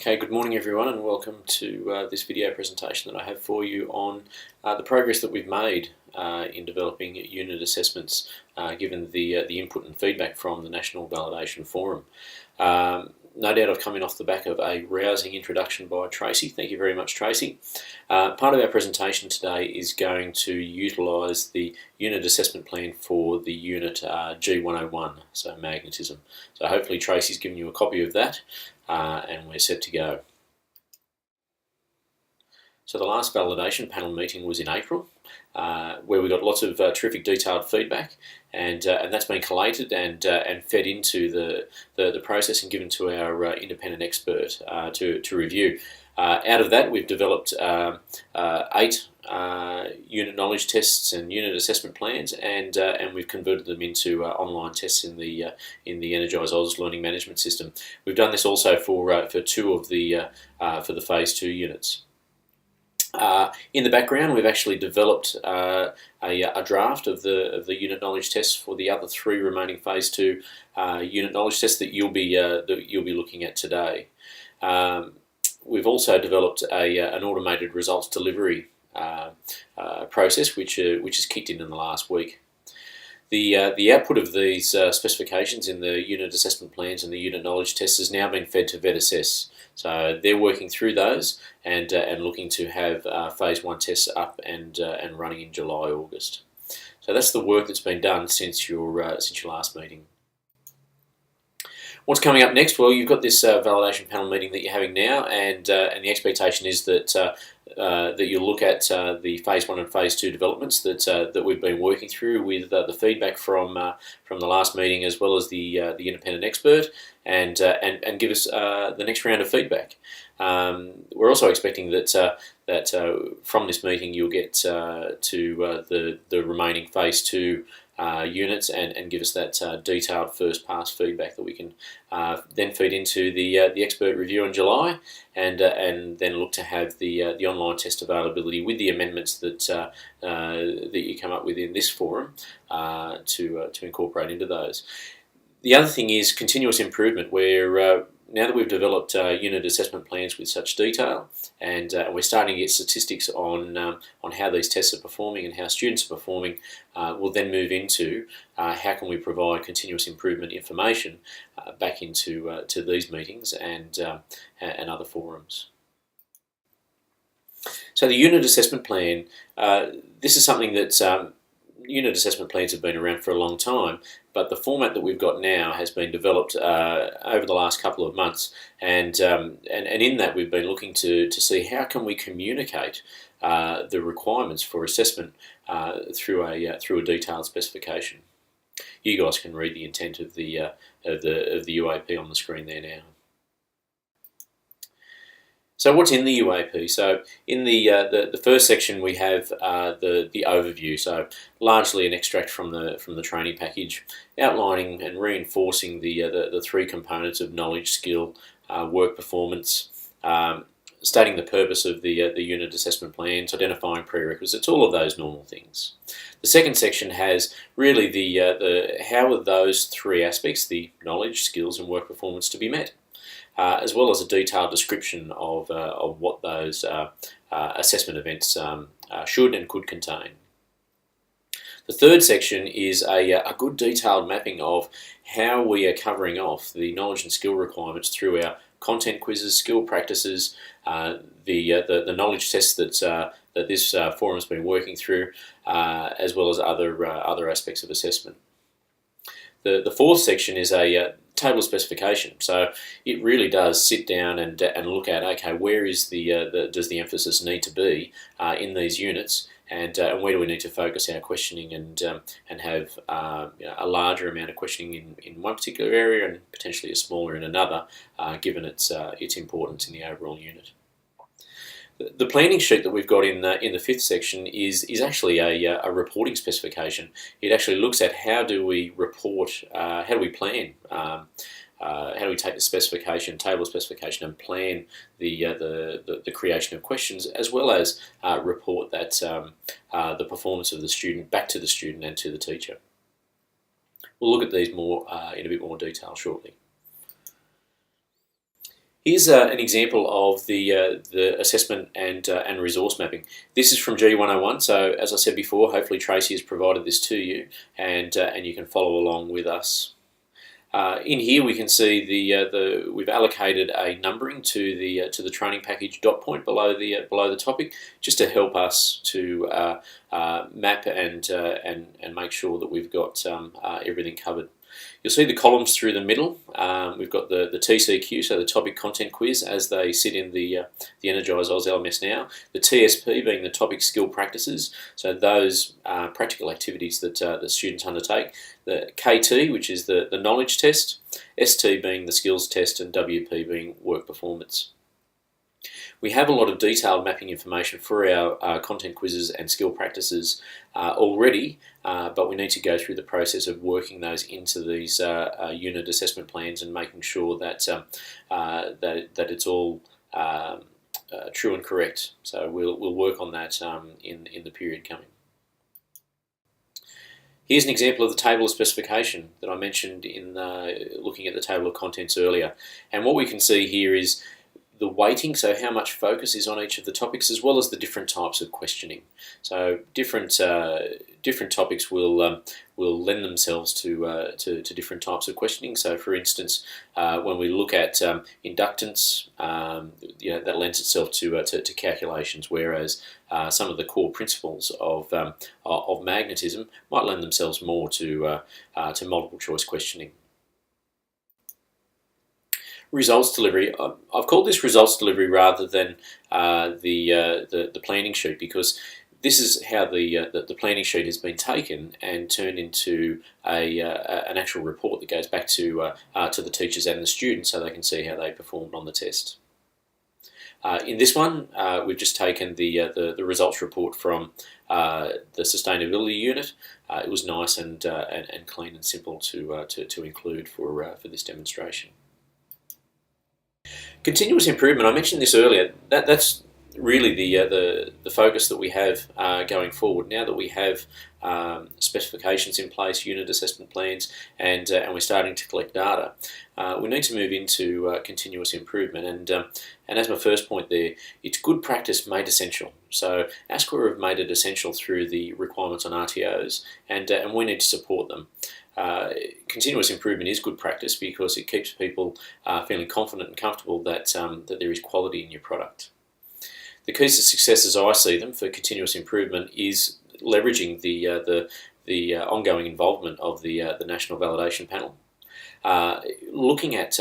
Okay, good morning everyone, and welcome to this video presentation that I have for you on the progress that we've made in developing unit assessments given the input and feedback from the National Validation Forum. No doubt I've come in off the back of a rousing introduction by Tracy. Thank you very much, Tracy. Part of our presentation today is going to utilise the unit assessment plan for the unit G101, so magnetism. So hopefully Tracy's given you a copy of that and we're set to go. So the last validation panel meeting was in April, where we got lots of terrific detailed feedback, and that's been collated and fed into the process and given to our independent expert to review. Out of that, we've developed 8 unit knowledge tests and unit assessment plans, and we've converted them into online tests in the Energize Oz learning management system. We've done this also for 2 of the for the phase 2 units. In the background, we've actually developed a draft of the unit knowledge tests for the other 3 remaining phase 2 unit knowledge tests that you'll be looking at today. We've also developed an automated results delivery process, which has kicked in the last week. The output of these specifications in the unit assessment plans and the unit knowledge tests has now been fed to VetAssess. So they're working through those and looking to have phase 1 tests up and running in July, August. So that's the work that's been done since your last meeting. What's coming up next? Well, you've got this validation panel meeting that you're having now, and the expectation is that that you'll look at the phase 1 and phase 2 developments that we've been working through with the feedback from the last meeting, as well as the independent expert, and give us the next round of feedback. We're also expecting that from this meeting you'll get to the remaining phase 2 units and give us that detailed first pass feedback that we can then feed into the expert review in July, and then look to have the online test availability with the amendments that you come up with in this forum to incorporate into those. The other thing is continuous improvement, where now that we've developed unit assessment plans with such detail, and we're starting to get statistics on how these tests are performing and how students are performing, we'll then move into how can we provide continuous improvement information back into to these meetings and other forums. So the unit assessment plan, this is something that unit assessment plans have been around for a long time, but the format that we've got now has been developed over the last couple of months, and in that we've been looking to see how can we communicate the requirements for assessment through a detailed specification. You guys can read the intent of the UAP on the screen there now. So what's in the UAP? So in the first section we have the overview, so largely an extract from the training package, outlining and reinforcing the 3 components of knowledge, skill, work performance, stating the purpose of the unit assessment plans, identifying prerequisites, all of those normal things. The second section has really the how are those 3 aspects, the knowledge, skills, and work performance, to be met, as well as a detailed description of what those assessment events should and could contain. The third section is a good detailed mapping of how we are covering off the knowledge and skill requirements through our content quizzes, skill practices, the knowledge tests that this forum has been working through, as well as other aspects of assessment. The fourth section is a table specification, so it really does sit down and look at, okay, where is does the emphasis need to be in these units, and where do we need to focus our questioning and have a larger amount of questioning in one particular area and potentially a smaller in another, given its importance in the overall unit. The planning sheet that we've got in the fifth section is actually a reporting specification. It actually looks at how do we report, how do we plan, how do we take the specification, table specification, and plan the creation of questions, as well as report that the performance of the student back to the student and to the teacher. We'll look at these more in a bit more detail shortly. Here's an example of the assessment and resource mapping. This is from G101, so as I said before, hopefully Tracy has provided this to you, and you can follow along with us. In here we can see we've allocated a numbering to the training package dot point below the topic, just to help us to map and make sure that we've got everything covered. You'll see the columns through the middle. We've got the TCQ, so the topic content quiz, as they sit in the Energize Oz LMS now. The TSP being the topic skill practices, so those practical activities that students undertake. The KT, which is the knowledge test. ST being the skills test, and WP being work performance. We have a lot of detailed mapping information for our content quizzes and skill practices already, but we need to go through the process of working those into these unit assessment plans and making sure that that it's all true and correct. So we'll work on that in the period coming. Here's an example of the table of specification that I mentioned in looking at the table of contents earlier, and what we can see here is the weighting, so how much focus is on each of the topics, as well as the different types of questioning. So different topics will lend themselves to different types of questioning. So, for instance, when we look at inductance, that lends itself to calculations, whereas some of the core principles of magnetism might lend themselves more to multiple choice questioning. Results delivery. I've called this results delivery rather than the planning sheet, because this is how the planning sheet has been taken and turned into an actual report that goes back to the teachers and the students, so they can see how they performed on the test. In this one, we've just taken the results report from the sustainability unit. It was nice and clean and simple to include for this demonstration. Continuous improvement. I mentioned this earlier. That's really the focus that we have going forward. Now that we have specifications in place, unit assessment plans, and we're starting to collect data, we need to move into continuous improvement. And as my first point there, it's good practice made essential. So ASQA have made it essential through the requirements on RTOs, and we need to support them. Continuous improvement is good practice because it keeps people feeling confident and comfortable that there is quality in your product. The keys to success, as I see them, for continuous improvement is leveraging the ongoing involvement of the National Validation Panel, looking at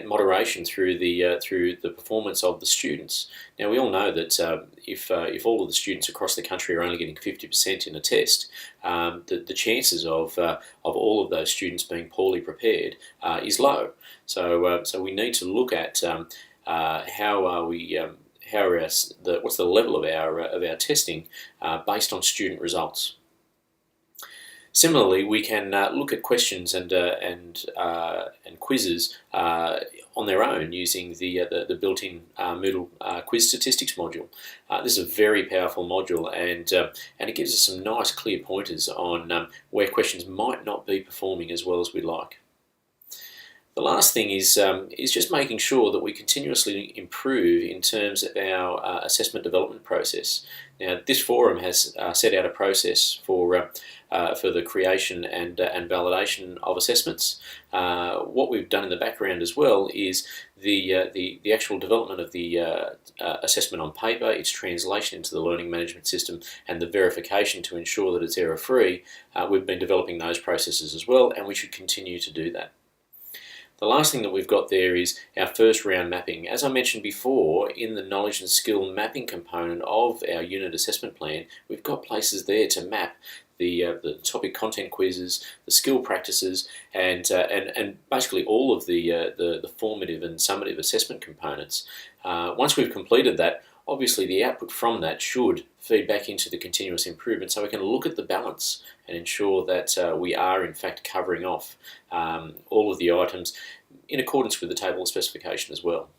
moderation through the performance of the students. Now, we all know that if all of the students across the country are only getting 50% in a test, the chances of all of those students being poorly prepared is low. So we need to look at what's the level of our testing based on student results. Similarly, we can look at questions and quizzes on their own using the built-in Moodle quiz statistics module. This is a very powerful module, and it gives us some nice clear pointers on where questions might not be performing as well as we'd like. The last thing is just making sure that we continuously improve in terms of our assessment development process. Now, this forum has set out a process for the creation and validation of assessments. What we've done in the background as well is the actual development of the assessment on paper, its translation into the learning management system, and the verification to ensure that it's error-free. We've been developing those processes as well, and we should continue to do that. The last thing that we've got there is our first round mapping. As I mentioned before, in the knowledge and skill mapping component of our unit assessment plan, we've got places there to map the topic content quizzes, the skill practices, and basically all of the formative and summative assessment components. Once we've completed that, obviously the output from that should feed back into the continuous improvement, so we can look at the balance and ensure that we are in fact covering off all of the items in accordance with the table of specification as well.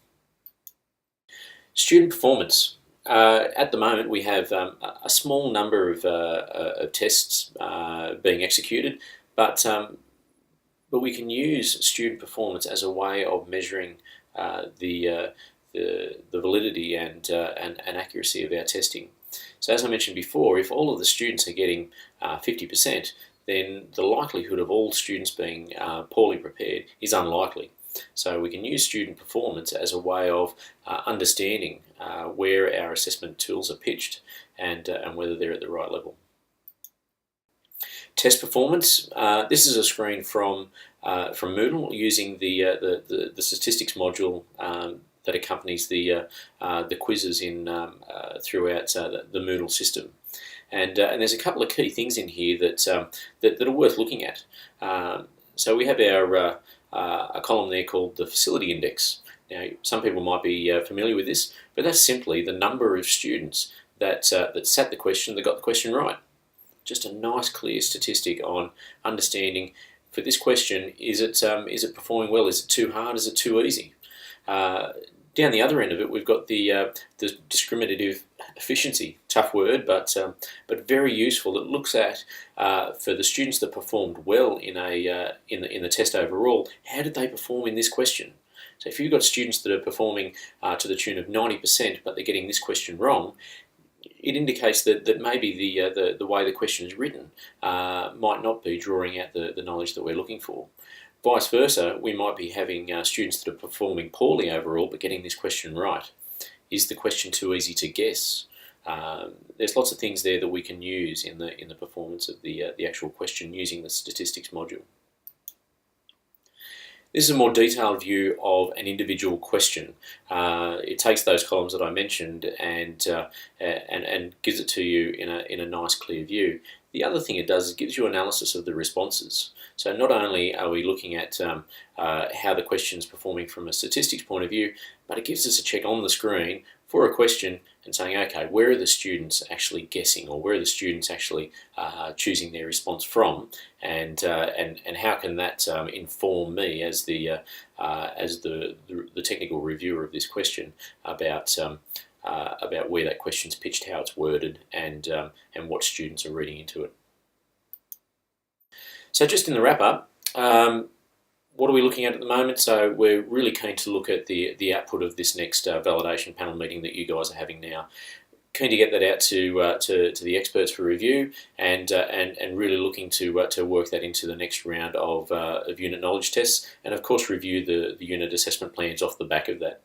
Student performance. At the moment we have a small number of tests being executed, but we can use student performance as a way of measuring the validity and accuracy of our testing. So as I mentioned before, if all of the students are getting 50%, then the likelihood of all students being poorly prepared is unlikely. So we can use student performance as a way of understanding where our assessment tools are pitched and whether they're at the right level. Test performance. This is a screen from Moodle using the statistics module that accompanies the quizzes in throughout the Moodle system. And there's a couple of key things in here that are worth looking at. So we have our a column there called the facility index. Now, some people might be familiar with this, but that's simply the number of students that sat the question, that got the question right. Just a nice, clear statistic on understanding for this question: is it performing well? Is it too hard? Is it too easy? Down the other end of it, we've got the discriminative efficiency. Tough word, but very useful. It looks at for the students that performed well in the test overall, how did they perform in this question? So if you've got students that are performing to the tune of 90%, but they're getting this question wrong, it indicates that maybe the way the question is written might not be drawing out the knowledge that we're looking for. Vice versa, we might be having students that are performing poorly overall but getting this question right. Is the question too easy to guess? There's lots of things there that we can use in the performance of the actual question using the statistics module. This is a more detailed view of an individual question. It takes those columns that I mentioned and gives it to you in a nice clear view. The other thing it does is it gives you analysis of the responses. So not only are we looking at how the question is performing from a statistics point of view, but it gives us a check on the screen for a question and saying, okay, where are the students actually guessing, or where are the students actually choosing their response from, and how can that inform me as the technical reviewer of this question about where that question's pitched, how it's worded, and what students are reading into it. So just in the wrap up, what are we looking at the moment? So we're really keen to look at the output of this next validation panel meeting that you guys are having now. Keen to get that out to the experts for review, and really looking to work that into the next round of unit knowledge tests, and of course review the unit assessment plans off the back of that.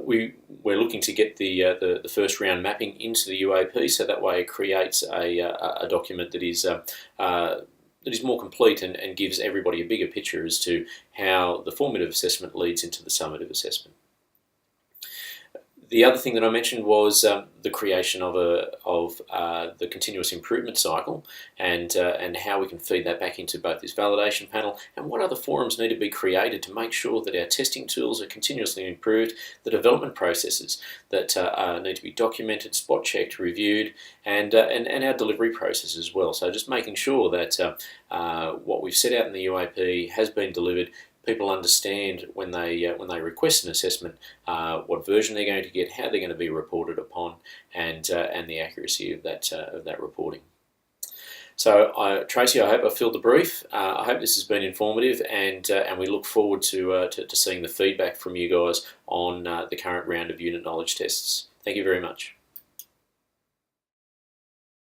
We're looking to get the first round mapping into the UAP, so that way it creates a document that is more complete and gives everybody a bigger picture as to how the formative assessment leads into the summative assessment. The other thing that I mentioned was the creation of the continuous improvement cycle, and how we can feed that back into both this validation panel, and what other forums need to be created to make sure that our testing tools are continuously improved, the development processes that need to be documented, spot checked, reviewed, and our delivery process as well. So just making sure that what we've set out in the UAP has been delivered. People understand when they request an assessment what version they're going to get, how they're going to be reported upon, and the accuracy of that reporting. So Tracy, I hope I filled the brief. I hope this has been informative, and we look forward to seeing the feedback from you guys on the current round of unit knowledge tests. Thank you very much.